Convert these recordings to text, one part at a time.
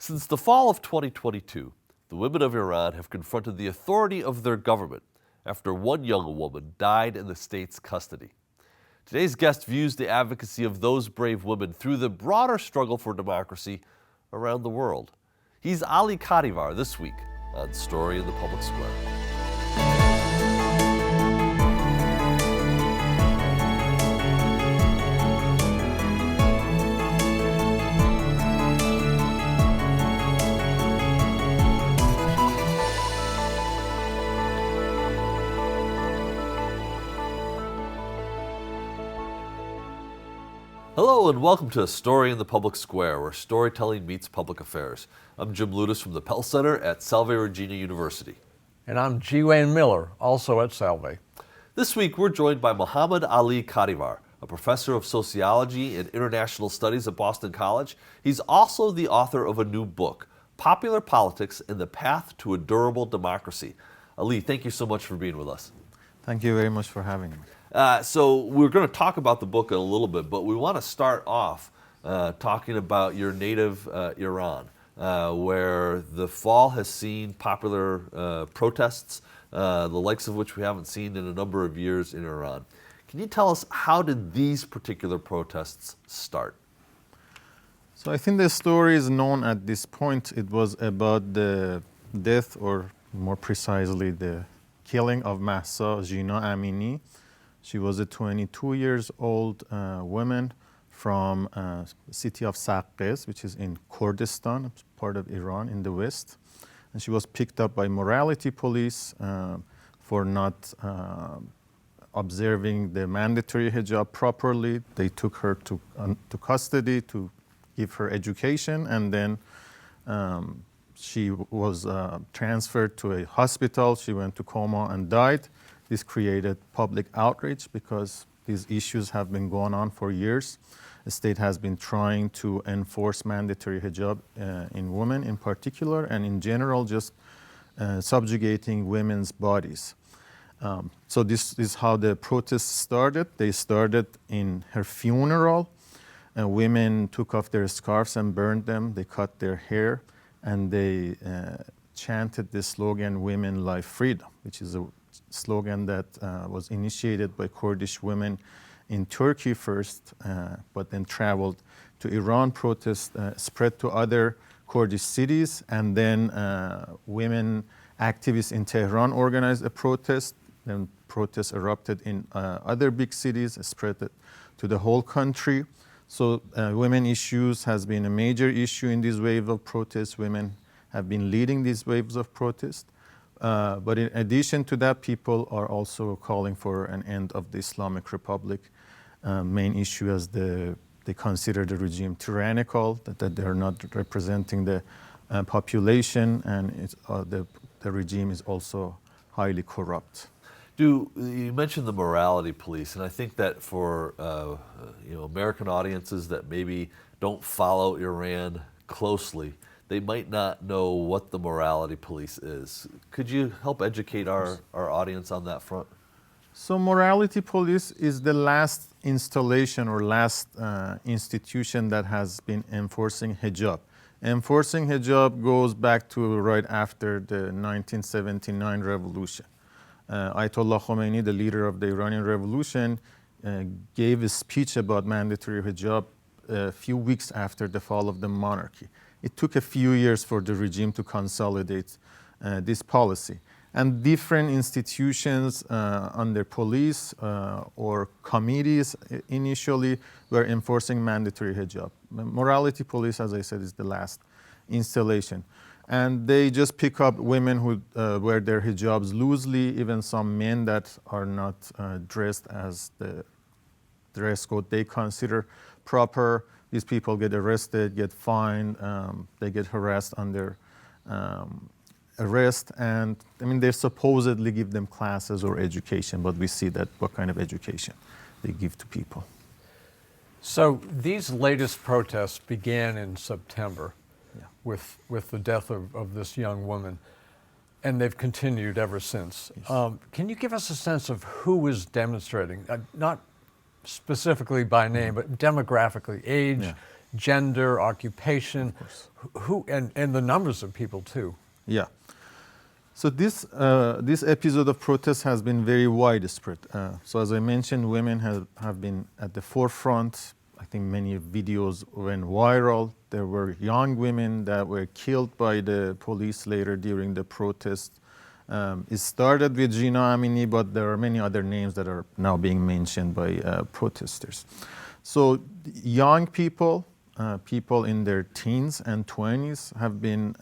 Since the fall of 2022, the women of Iran have confronted the authority of their government after one young woman died in the state's custody. Today's guest views the advocacy of those brave women through the broader struggle for democracy around the world. He's Ali Kadivar this week on Story in the Public Square. Hello and welcome to A Story in the Public Square, where storytelling meets public affairs. I'm Jim Ludis from the Pell Center at Salve Regina University. And I'm G. Wayne Miller, also at Salve. This week we're joined by Muhammad Ali Kadivar, a professor of sociology and international studies at Boston College. He's also the author of a new book, Popular Politics and the Path to a Durable Democracy. Ali, thank you so much for being with us. Thank you very much for having me. So we're going to talk about the book in a little bit, but we want to start off talking about your native Iran, where the fall has seen popular protests, the likes of which we haven't seen in a number of years in Iran. Can you tell us, how did these particular protests start? So I think the story is known at this point. It was about the death, or more precisely, the killing of Mahsa Jina Amini. She was a 22 years old woman from the city of Saqqez, which is in Kurdistan, part of Iran in the west. And she was picked up by morality police for not observing the mandatory hijab properly. They took her to custody to give her education, and then she was transferred to a hospital. She went to coma and died. This created public outrage because these issues have been going on for years. The state has been trying to enforce mandatory hijab in women in particular, and in general just subjugating women's bodies. So this is how the protests started. They started in her funeral. Women took off their scarves and burned them. They cut their hair, and they chanted the slogan, "Women, Life, Freedom," which is a slogan that was initiated by Kurdish women in Turkey first, but then traveled to Iran. Protests spread to other Kurdish cities, and then women activists in Tehran organized a protest. Then protests erupted in other big cities, spread to the whole country. So women issues has been a major issue in this wave of protests. Women have been leading these waves of protest. But in addition to that, people are also calling for an end of the Islamic Republic. Main issue as they consider the regime tyrannical, that they're not representing the population, and the regime is also highly corrupt. You mentioned the morality police, and I think that for American audiences that maybe don't follow Iran closely, they might not know what the morality police is. Could you help educate our audience on that front? So morality police is the last installation or last institution that has been enforcing hijab. Enforcing hijab goes back to right after the 1979 revolution. Ayatollah Khomeini, the leader of the Iranian revolution, gave a speech about mandatory hijab a few weeks after the fall of the monarchy. It took a few years for the regime to consolidate this policy. And different institutions under police or committees initially were enforcing mandatory hijab. Morality police, as I said, is the last installation. And they just pick up women who wear their hijabs loosely, even some men that are not dressed as the dress code they consider proper. These people get arrested, get fined, they get harassed under arrest, and they supposedly give them classes or education, but we see that what kind of education they give to people. So these latest protests began in September with the death of this young woman, and they've continued ever since. Yes. Can you give us a sense of who is demonstrating? Not specifically by name, but demographically, age, gender, occupation, who and the numbers of people too. Yeah. So this episode of protest has been very widespread. So as I mentioned, women have been at the forefront. I think many videos went viral. There were young women that were killed by the police later during the protest. It started with Gina Amini, but there are many other names that are now being mentioned by protesters. So young people, people in their teens and 20s have been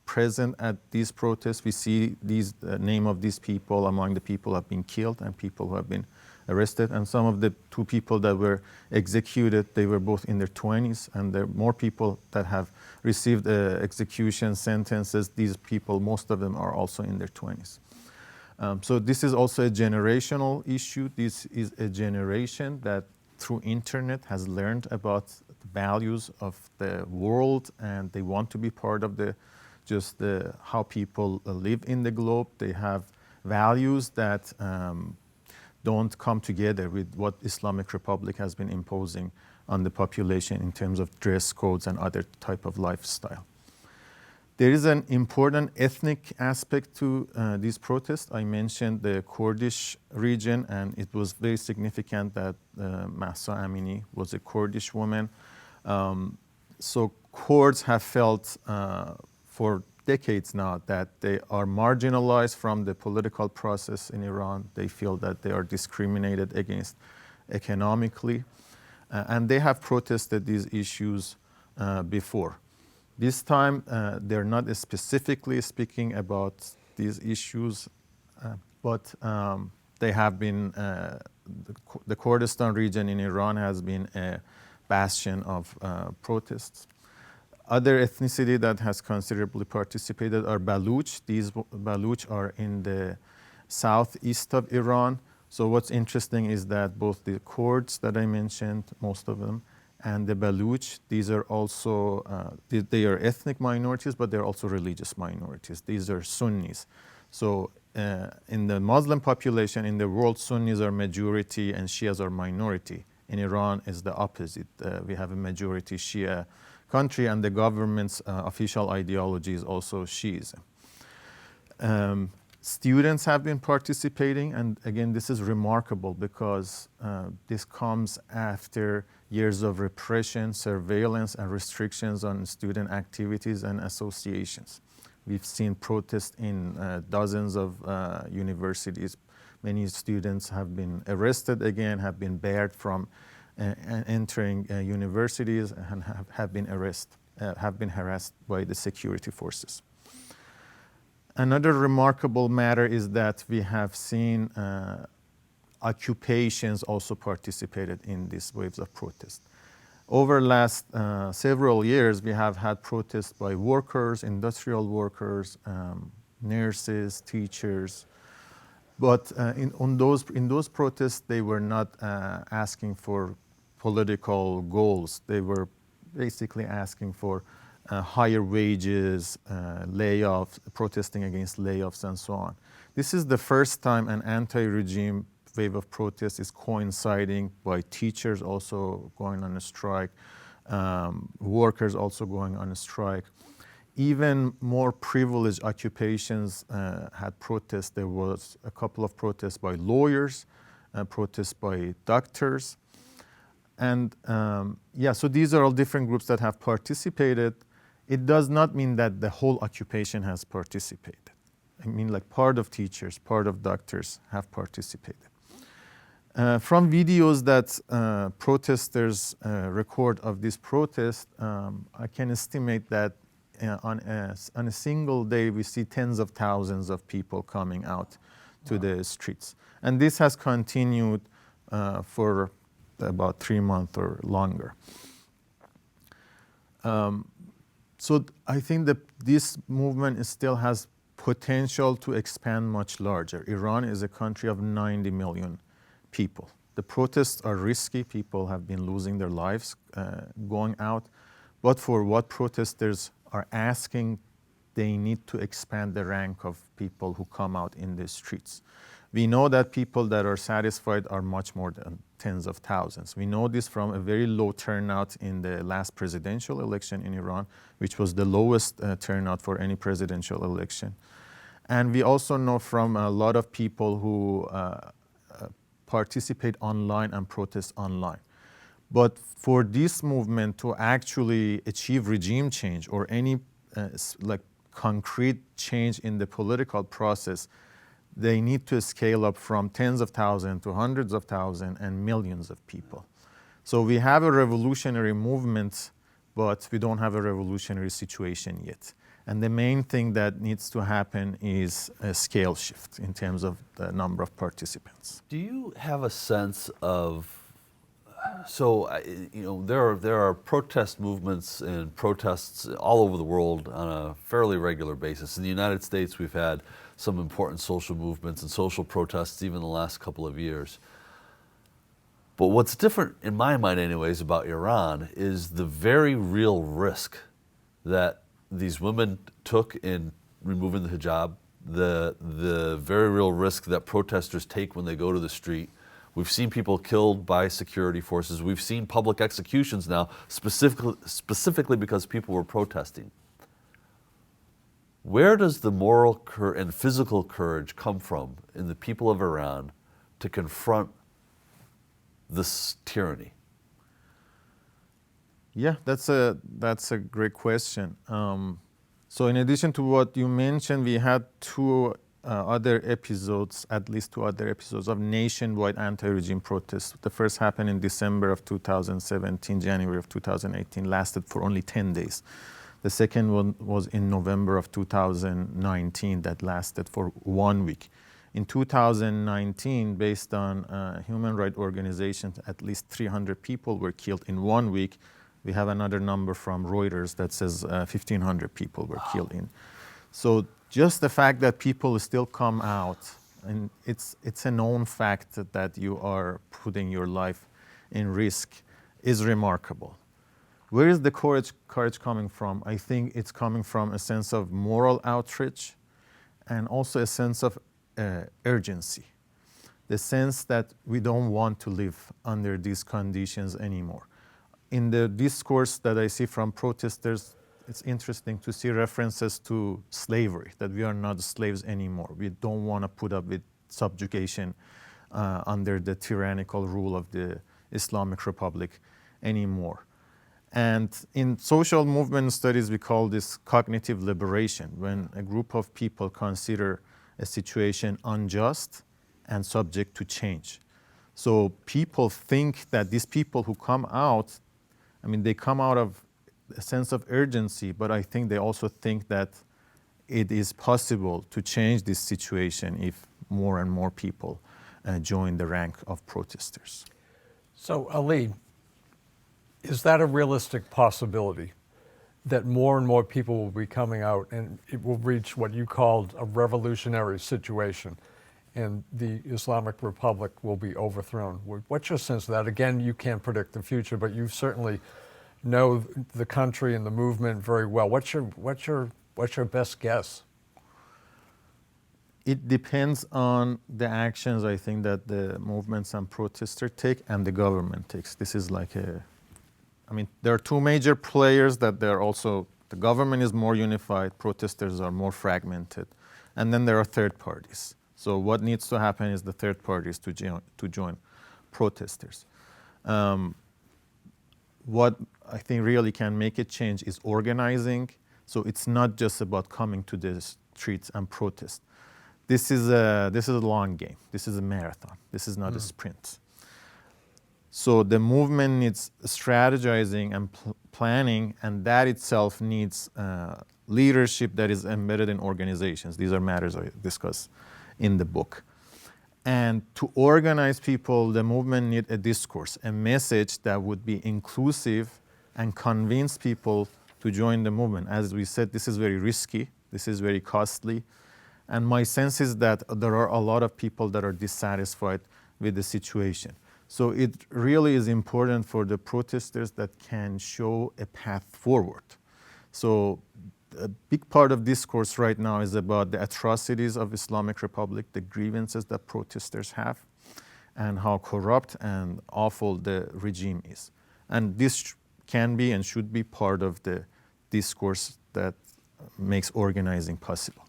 present at these protests. We see these name of these people among the people who have been killed and people who have been arrested. And some of the two people that were executed, they were both in their 20s, and there are more people that have received execution sentences. These people, most of them are also in their 20s. So this is also a generational issue. This is a generation that through internet has learned about the values of the world, and they want to be part of how people live in the globe. They have values that don't come together with what Islamic Republic has been imposing on the population in terms of dress codes and other type of lifestyle. There is an important ethnic aspect to these protests. I mentioned the Kurdish region, and it was very significant that Mahsa Amini was a Kurdish woman. So Kurds have felt for decades now that they are marginalized from the political process in Iran. They feel that they are discriminated against economically, and they have protested these issues before. This time, they're not specifically speaking about these issues, but they have been, the Kurdistan region in Iran has been a bastion of protests. Other ethnicity that has considerably participated are Baluch. These Baluch are in the southeast of Iran. So what's interesting is that both the Kurds that I mentioned, most of them, and the Baluch, these are also, they are ethnic minorities, but they're also religious minorities. These are Sunnis. So in the Muslim population in the world, Sunnis are majority and Shias are minority. In Iran, it's the opposite. We have a majority Shia country, and the government's official ideology is also Shiism. Students have been participating, and again, this is remarkable because this comes after years of repression, surveillance, and restrictions on student activities and associations. We've seen protests in dozens of universities. Many students have been arrested again, have been barred from entering universities, and have been harassed by the security forces. Another remarkable matter is that we have seen occupations also participated in these waves of protest. Over the last several years, we have had protests by workers, industrial workers, nurses, teachers. But in those protests, they were not asking for political goals. They were basically asking for higher wages, layoffs, protesting against layoffs, and so on. This is the first time an anti-regime wave of protest is coinciding by teachers also going on a strike, workers also going on a strike. Even more privileged occupations had protests. There was a couple of protests by lawyers, protests by doctors. And so these are all different groups that have participated. It does not mean that the whole occupation has participated. I mean, like part of teachers, part of doctors have participated. From videos that protesters record of this protest, I can estimate that on a single day we see tens of thousands of people coming out to the streets. And this has continued for about 3 months or longer. So I think that this movement still has potential to expand much larger. Iran is a country of 90 million people. The protests are risky. People have been losing their lives going out. But for what protesters are asking, they need to expand the rank of people who come out in the streets. We know that people that are satisfied are much more than tens of thousands. We know this from a very low turnout in the last presidential election in Iran, which was the lowest turnout for any presidential election. And we also know from a lot of people who participate online and protest online. But for this movement to actually achieve regime change or any like concrete change in the political process, they need to scale up from tens of thousands to hundreds of thousands and millions of people. So we have a revolutionary movement, but we don't have a revolutionary situation yet. And the main thing that needs to happen is a scale shift in terms of the number of participants. Do you have a sense of, so you know, there are protest movements and protests all over the world on a fairly regular basis. In the United States, we've had some important social movements and social protests even the last couple of years. But what's different, in my mind anyways, about Iran is the very real risk that these women took in removing the hijab, the very real risk that protesters take when they go to the street. We've seen people killed by security forces. We've seen public executions now, specifically because people were protesting. Where does the moral and physical courage come from in the people of Iran to confront this tyranny? Yeah, that's a great question. So in addition to what you mentioned, we had other episodes, at least two other episodes of nationwide anti-regime protests. The first happened in December of 2017, January of 2018, lasted for only 10 days. The second one was in November of 2019, that lasted for 1 week. In 2019, based on human rights organizations, at least 300 people were killed in 1 week. We have another number from Reuters that says 1,500 people were killed in. So just the fact that people still come out, and it's a known fact that you are putting your life in risk, is remarkable. Where is the courage coming from? I think it's coming from a sense of moral outrage and also a sense of urgency. The sense that we don't want to live under these conditions anymore. In the discourse that I see from protesters, it's interesting to see references to slavery, that we are not slaves anymore. We don't want to put up with subjugation under the tyrannical rule of the Islamic Republic anymore. And in social movement studies, we call this cognitive liberation, when a group of people consider a situation unjust and subject to change. So people think that these people who come out, I mean, they come out of a sense of urgency, but I think they also think that it is possible to change this situation if more and more people join the rank of protesters. So, Ali, is that a realistic possibility that more and more people will be coming out and it will reach what you called a revolutionary situation and the Islamic Republic will be overthrown? What's your sense of that? Again, you can't predict the future, but you certainly know the country and the movement very well. What's your best guess? It depends on the actions, I think, that the movements and protesters take and the government takes. This is like there are two major players that they're also, the government is more unified, protesters are more fragmented, and then there are third parties. So what needs to happen is the third parties to join protesters. What I think really can make a change is organizing. So it's not just about coming to the streets and protest. This is a long game. This is a marathon. This is not a sprint. So the movement needs strategizing and planning, and that itself needs leadership that is embedded in organizations. These are matters I discuss in the book. And to organize people, the movement needs a discourse, a message that would be inclusive and convince people to join the movement. As we said, this is very risky, this is very costly, and my sense is that there are a lot of people that are dissatisfied with the situation. So it really is important for the protesters that can show a path forward. So a big part of discourse right now is about the atrocities of Islamic Republic, the grievances that protesters have, and how corrupt and awful the regime is. And this can be and should be part of the discourse that makes organizing possible.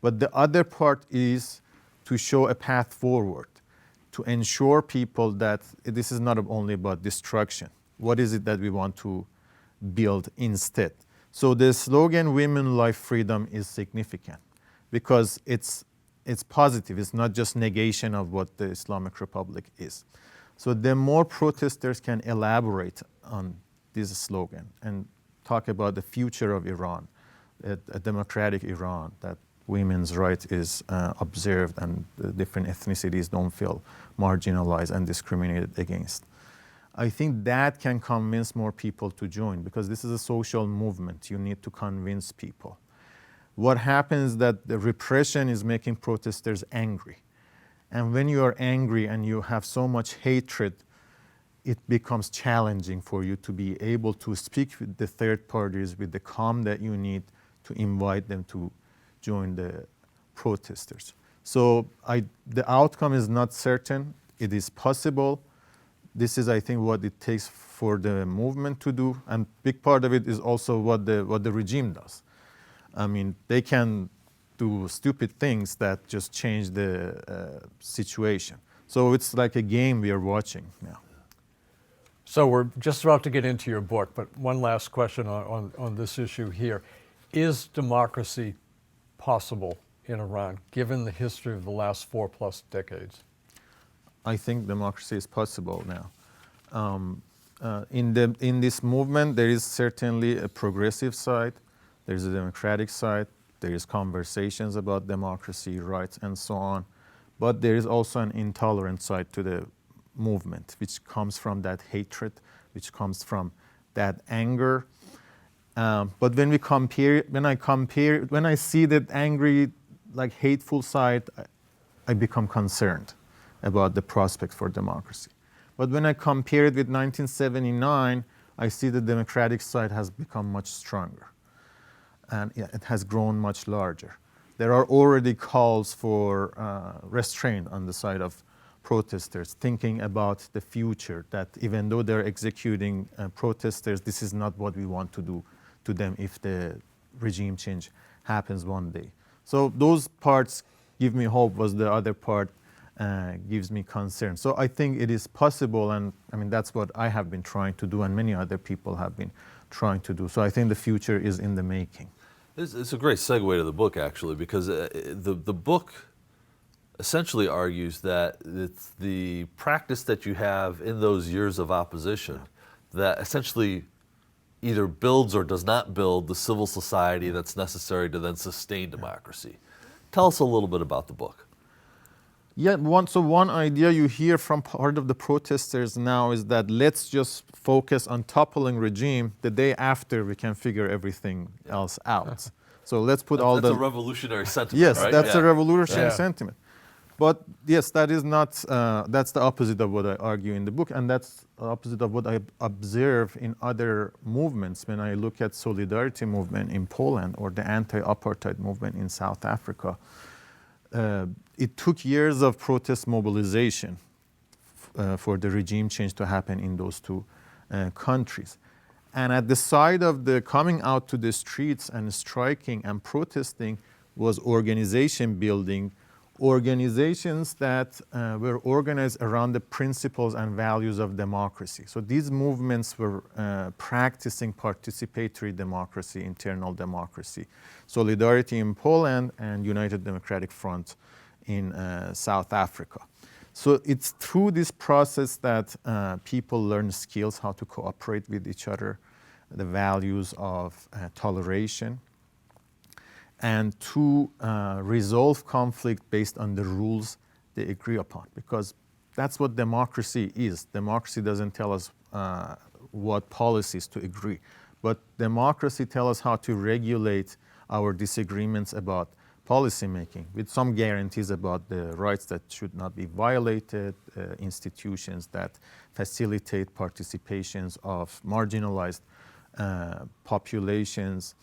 But the other part is to show a path forward, to ensure people that this is not only about destruction. What is it that we want to build instead? So the slogan, Women, Life, Freedom, is significant because it's positive. It's not just negation of what the Islamic Republic is. So the more protesters can elaborate on this slogan and talk about the future of Iran, a democratic Iran, that women's right is observed and the different ethnicities don't feel marginalized and discriminated against. I think that can convince more people to join because this is a social movement. You need to convince people. What happens is that the repression is making protesters angry. And when you are angry and you have so much hatred, it becomes challenging for you to be able to speak with the third parties with the calm that you need to invite them to join the protesters. So the outcome is not certain. It is possible. This is, I think, what it takes for the movement to do. And big part of it is also what the regime does. I mean, they can do stupid things that just change the situation. So it's like a game we are watching now. So we're just about to get into your book, but one last question on this issue here. Is democracy possible in Iran, given the history of the last 4+ decades? I think democracy is possible now. In this movement, there is certainly a progressive side, there is a democratic side, there is conversations about democracy, rights, and so on. But there is also an intolerant side to the movement, which comes from that hatred, which comes from that anger. But when I see that angry, like hateful side, I become concerned about the prospect for democracy. But when I compare it with 1979, I see the democratic side has become much stronger. And it has grown much larger. There are already calls for restraint on the side of protesters, thinking about the future, that even though they're executing protesters, this is not what we want to do to them if the regime change happens one day. So those parts give me hope, was the other part gives me concern. So I think it is possible, and I mean that's what I have been trying to do and many other people have been trying to do. So I think the future is in the making. It's a great segue to the book, actually, because the book essentially argues that it's the practice that you have in those years of opposition that essentially either builds or does not build the civil society that's necessary to then sustain democracy. Tell us a little bit about the book. Yeah, one idea you hear from part of the protesters now is that let's just focus on toppling regime. The day after we can figure everything else out. So let's put that's a revolutionary sentiment. Yes, right? that's a revolutionary sentiment. But yes, that is not. That's the opposite of what I argue in the book, and that's the opposite of what I observe in other movements. When I look at Solidarity movement in Poland or the anti-apartheid movement in South Africa, it took years of protest mobilization for the regime change to happen in those two countries. And at the side of the coming out to the streets and striking and protesting was organization building, organizations that were organized around the principles and values of democracy. So these movements were practicing participatory democracy, internal democracy. Solidarity in Poland and United Democratic Front in South Africa. So it's through this process that people learn skills, how to cooperate with each other, the values of toleration, and to resolve conflict based on the rules they agree upon. Because that's what democracy is. Democracy doesn't tell us what policies to agree, but democracy tells us how to regulate our disagreements about policy making with some guarantees about the rights that should not be violated, institutions that facilitate participations of marginalized populations.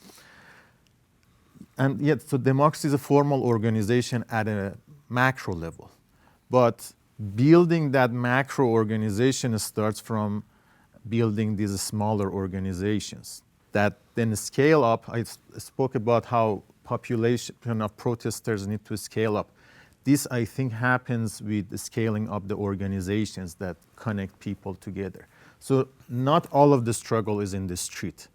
And yet, so democracy is a formal organization at a macro level. But building that macro organization starts from building these smaller organizations that then scale up. I spoke about how population of protesters need to scale up. This, I think, happens with the scaling up the organizations that connect people together. So not all of the struggle is in the street.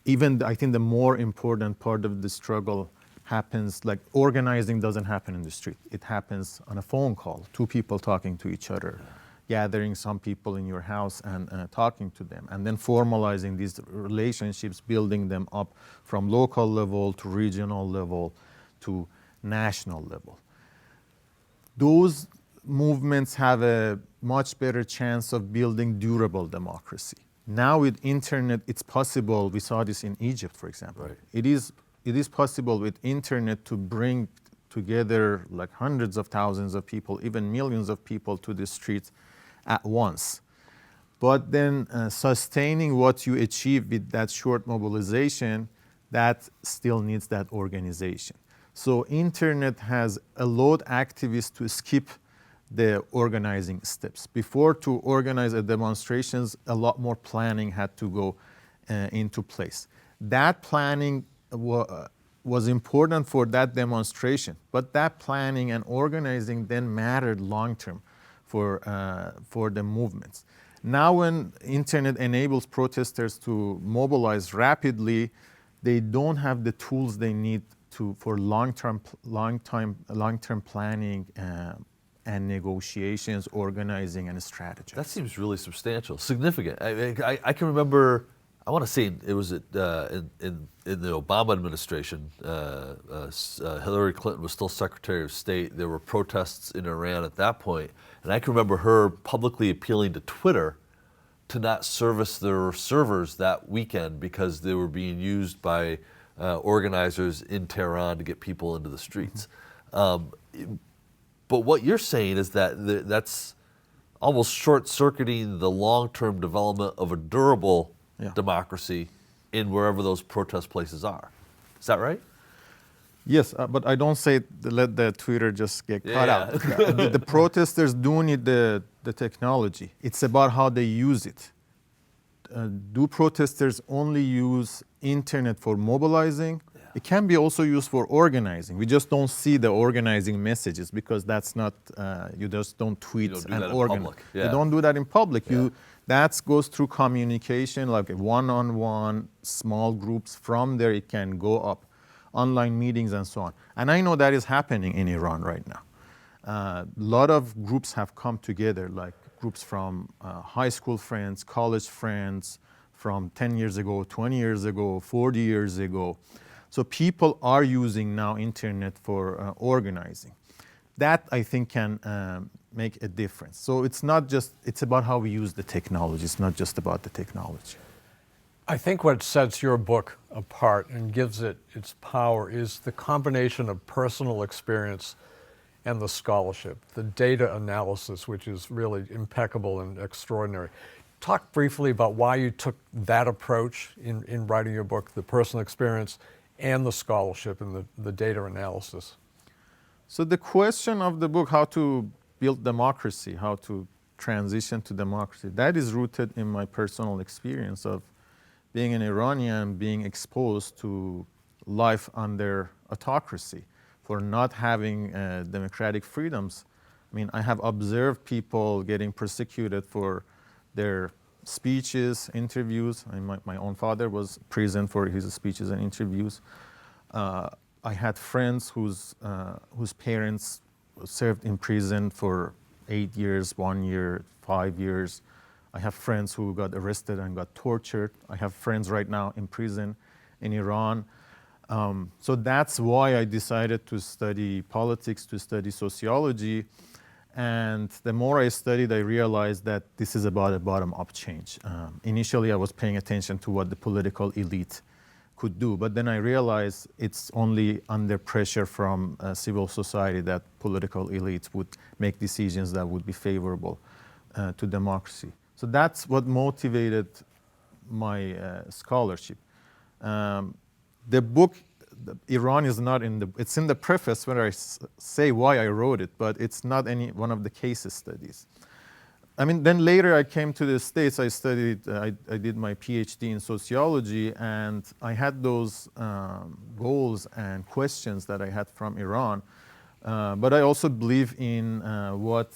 Even I think the more important part of the struggle happens, like organizing doesn't happen in the street. It happens on a phone call, two people talking to each other, gathering some people in your house and talking to them, and then formalizing these relationships, building them up from local level to regional level to national level. Those movements have a much better chance of building durable democracy. Now with internet, it's possible. We saw this in Egypt, for example. Right. It is possible with internet to bring together like hundreds of thousands of people, even millions of people to the streets at once. But then sustaining what you achieve with that short mobilization, that still needs that organization. So internet has allowed activists to skip the organizing steps. Before, to organize a demonstrations, a lot more planning had to go into place. That planning was important for that demonstration, but that planning and organizing then mattered long term for the movements. Now when internet enables protesters to mobilize rapidly, they don't have the tools they need for long-term planning and negotiations, organizing, and strategy. That seems really substantial, significant. I can remember, I want to say it was in the Obama administration, Hillary Clinton was still Secretary of State. There were protests in Iran at that point, and I can remember her publicly appealing to Twitter to not service their servers that weekend because they were being used by organizers in Tehran to get people into the streets. But what you're saying is that that's almost short-circuiting the long-term development of a durable democracy in wherever those protest places are. Is that right? Yes, but I don't say let the Twitter just get cut out. The protesters do need the technology. It's about how they use it. Do protesters only use internet for mobilizing? It can be also used for organizing. We just don't see the organizing messages because that's not, you just don't tweet and organize. You don't do that in public. That goes through communication, like one-on-one, small groups. From there, it can go up, online meetings and so on. And I know that is happening in Iran right now. A lot of groups have come together, like groups from high school friends, college friends, from 10 years ago, 20 years ago, 40 years ago. So people are using now internet for organizing. That, I think, can make a difference. So it's not just, it's about how we use the technology. It's not just about the technology. I think what sets your book apart and gives it its power is the combination of personal experience and the scholarship, the data analysis, which is really impeccable and extraordinary. Talk briefly about why you took that approach in writing your book, the personal experience and the scholarship and the data analysis. So the question of the book, how to build democracy, how to transition to democracy, that is rooted in my personal experience of being an Iranian, being exposed to life under autocracy, for not having democratic freedoms. I mean, I have observed people getting persecuted for their speeches, interviews. I mean, my own father was prison for his speeches and interviews. I had friends whose parents served in prison for 8 years, 1 year, 5 years. I have friends who got arrested and got tortured. I have friends right now in prison in Iran. So that's why I decided to study politics, to study sociology. And the more I studied, I realized that this is about a bottom-up change. Initially, I was paying attention to what the political elite could do, but then I realized it's only under pressure from civil society that political elites would make decisions that would be favorable to democracy. So that's what motivated my scholarship. The book Iran is not in the, it's in the preface where I say why I wrote it, but it's not any one of the case studies. I mean, then later I came to the States. I studied, I did my PhD in sociology, and I had those goals and questions that I had from Iran. But I also believe in what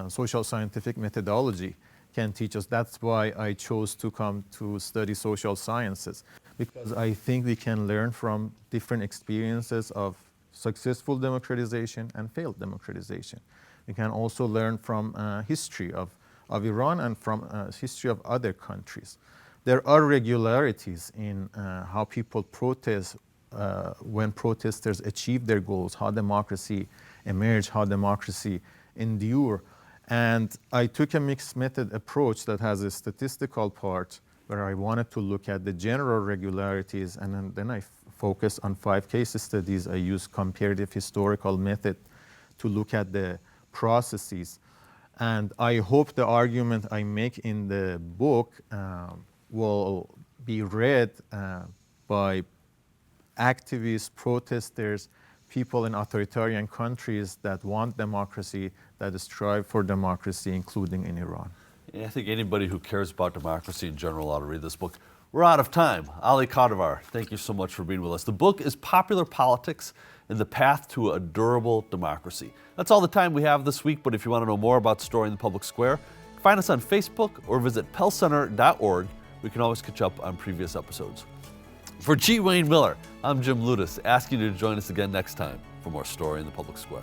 social scientific methodology can teach us. That's why I chose to come to study social sciences, because I think we can learn from different experiences of successful democratization and failed democratization. We can also learn from history of Iran and from history of other countries. There are regularities in how people protest when protesters achieve their goals, how democracy emerge, how democracy endure. And I took a mixed method approach that has a statistical part where I wanted to look at the general regularities, and then I focused on 5 case studies. I used comparative historical method to look at the processes. And I hope the argument I make in the book will be read by activists, protesters, people in authoritarian countries that want democracy, that strive for democracy, including in Iran. Yeah, I think anybody who cares about democracy in general ought to read this book. We're out of time. Ali Kadivar, thank you so much for being with us. The book is Popular Politics and the Path to a Durable Democracy. That's all the time we have this week, but if you want to know more about Story in the Public Square, find us on Facebook or visit pellcenter.org. We can always catch up on previous episodes. For G. Wayne Miller, I'm Jim Ludis, asking you to join us again next time for more Story in the Public Square.